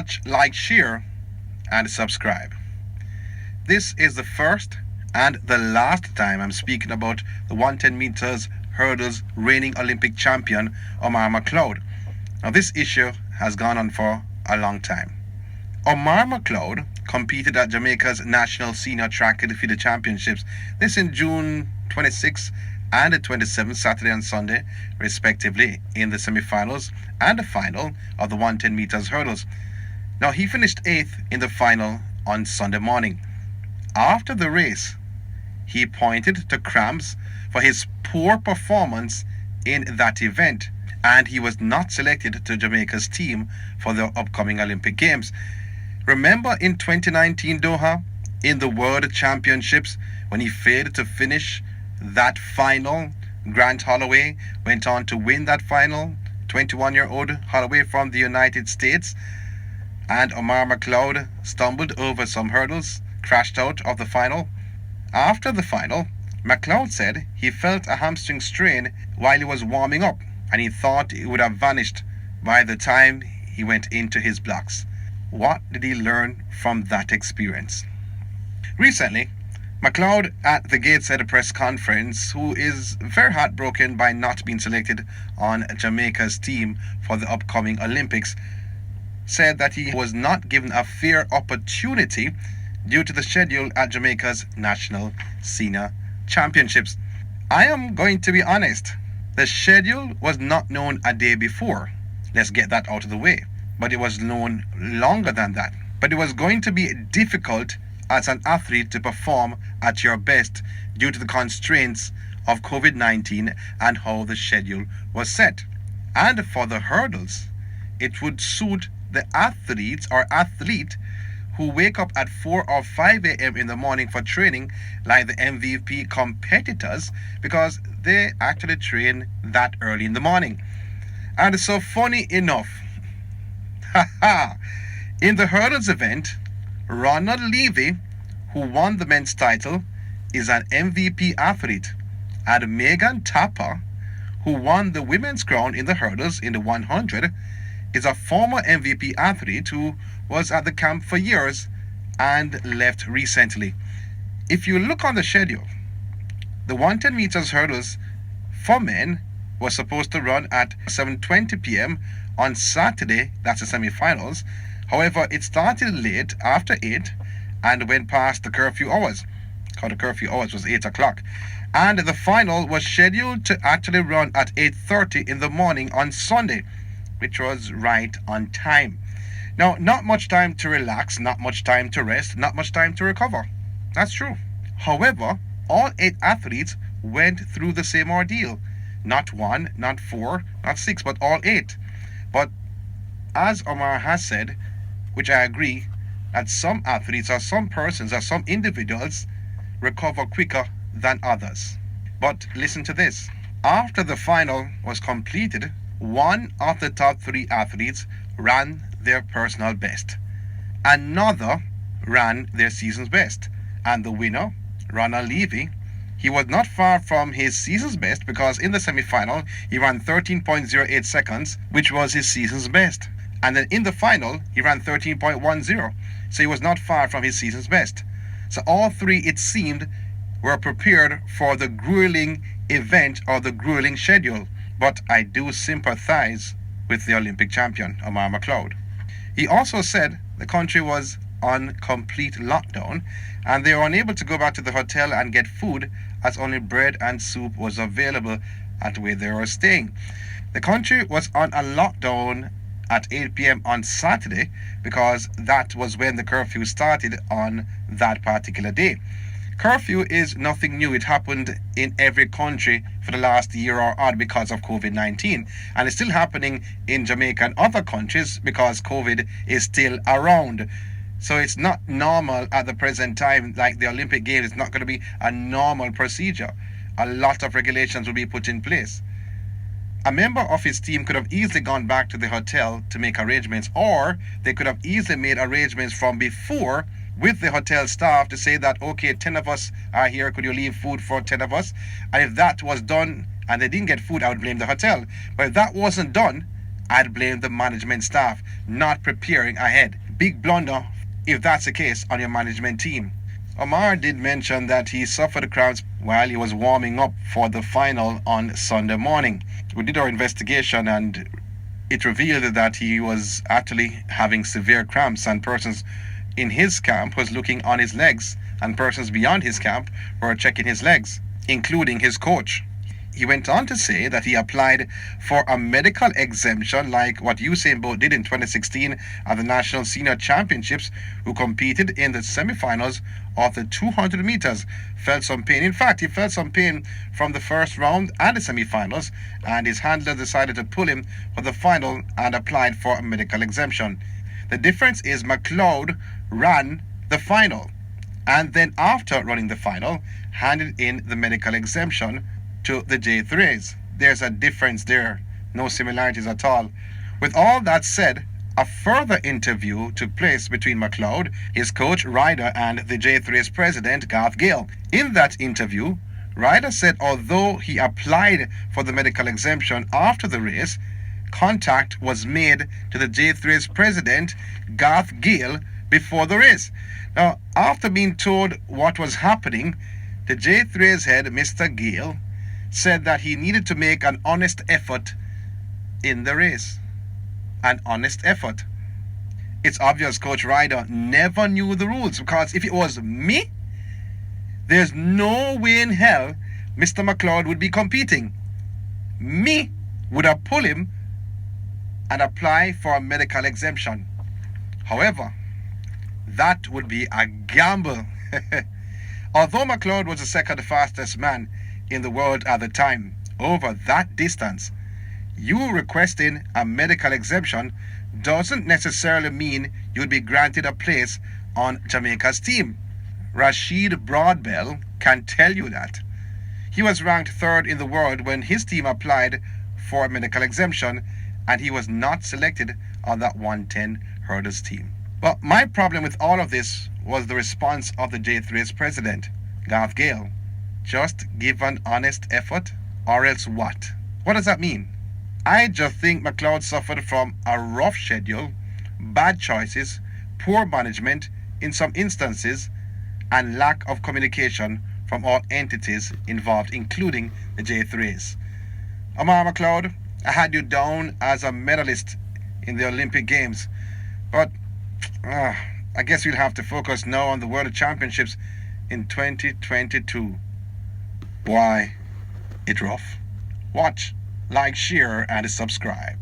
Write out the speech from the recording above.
watch, like, share, and subscribe. This is the first and the last time I'm speaking about the 110 meters hurdles reigning Olympic champion Omar McCloud. Now, this issue has gone on for a long time. Omar McCloud competed at Jamaica's National Senior Track and Field Championships, this in June 26 and the 27th, Saturday and Sunday, respectively, in the semi-finals and the final of the 110 meters hurdles. Now, he finished 8th in the final on Sunday morning. After the race, he pointed to Cramps for his poor performance in that event, and he was not selected to Jamaica's team for the upcoming Olympic Games. Remember in 2019 Doha, in the World Championships, when he failed to finish that final? Grant Holloway went on to win that final, 21-year-old Holloway from the United States, and Omar McCloud stumbled over some hurdles, crashed out of the final. After the final, McLeod said he felt a hamstring strain while he was warming up, and he thought it would have vanished by the time he went into his blocks. What did he learn from that experience? Recently, McLeod at the Gateshead press conference, who is very heartbroken by not being selected on Jamaica's team for the upcoming Olympics, said that he was not given a fair opportunity due to the schedule at Jamaica's National Senior Championships. I am going to be honest, the schedule was not known a day before. Let's get that out of the way. But it was known longer than that. But it was going to be difficult as an athlete to perform at your best due to the constraints of COVID-19 and how the schedule was set. And for the hurdles, it would suit the athletes or athlete who wake up at 4 or 5 a.m. in the morning for training, like the MVP competitors, because they actually train that early in the morning. And so, funny enough, in the hurdles event, Ronald Levy, who won the men's title, is an MVP athlete, and Megan Tapper, who won the women's crown in the hurdles in the 100, is a former MVP athlete who was at the camp for years and left recently. If you look on the schedule, the 110 meters hurdles for men was supposed to run at 7:20 p.m. on Saturday, that's the semi-finals. However, it started late after 8 and went past the curfew hours, because the curfew hours was 8 o'clock. And the final was scheduled to actually run at 8:30 in the morning on Sunday, which was right on time. Now, not much time to relax, not much time to rest, not much time to recover. That's true. However, all 8 athletes went through the same ordeal. Not 1, not 4, not 6, but all 8. But as Omar has said, which I agree, that some athletes or some persons or some individuals recover quicker than others. But listen to this. After the final was completed, one of the top 3 athletes ran their personal best. Another ran their season's best. And the winner, Ronald Levy, he was not far from his season's best, because in the semi-final, he ran 13.08 seconds, which was his season's best. And then in the final, he ran 13.10. So he was not far from his season's best. So all 3, it seemed, were prepared for the grueling event or the grueling schedule. But I do sympathize with the Olympic champion, Omar McCloud. He also said the country was on complete lockdown and they were unable to go back to the hotel and get food, as only bread and soup was available at where they were staying. The country was on a lockdown at 8 p.m. on Saturday, because that was when the curfew started on that particular day. Curfew is nothing new. It happened in every country for the last year or odd because of COVID-19. And it's still happening in Jamaica and other countries because COVID is still around. So it's not normal at the present time. Like the Olympic Games, it's not going to be a normal procedure. A lot of regulations will be put in place. A member of his team could have easily gone back to the hotel to make arrangements, or they could have easily made arrangements from before with the hotel staff to say that, okay, 10 of us are here, could you leave food for 10 of us? And if that was done and they didn't get food, I would blame the hotel. But if that wasn't done I'd blame the management staff not preparing ahead. Big blunder if that's the case on your management team. Omar did mention that he suffered cramps while he was warming up for the final on Sunday morning. We did our investigation and it revealed that he was actually having severe cramps, and persons in his camp was looking on his legs, and persons beyond his camp were checking his legs, including his coach. He went on to say that he applied for a medical exemption like what Usain Bolt did in 2016 at the National Senior Championships, who competed in the semifinals of the 200 meters. Felt some pain. In fact, he felt some pain from the first round and the semifinals, and his handler decided to pull him for the final and applied for a medical exemption. The difference is McLeod ran the final, and then after running the final, handed in the medical exemption to the J3s. There's a difference there, no similarities at all. With all that said, a further interview took place between McLeod, his coach Ryder, and the J3's president Garth Gale. In that interview, Ryder said although he applied for the medical exemption after the race, contact was made to the J3's president Garth Gale before the race. Now, after being told what was happening, the J3's head, Mr. Gale, said that he needed to make an honest effort in the race. An honest effort. It's obvious Coach Ryder never knew the rules, because if it was me, there's no way in hell Mr. McCloud would be competing. Me would have pulled him and apply for a medical exemption. However, that would be a gamble. Although McLeod was the second fastest man in the world at the time, over that distance, you requesting a medical exemption doesn't necessarily mean you'd be granted a place on Jamaica's team. Rashid Broadbell can tell you that. He was ranked third in the world when his team applied for a medical exemption, and he was not selected on that 110 hurdles team. But my problem with all of this was the response of the J3's president, Garth Gale. Just give an honest effort, or else what? What does that mean? I just think McLeod suffered from a rough schedule, bad choices, poor management in some instances, and lack of communication from all entities involved, including the J3s. Omar McCloud, I had you down as a medalist in the Olympic Games, but I guess we'll have to focus now on the World Championships in 2022. Why, it's rough. Watch, like, share, and subscribe.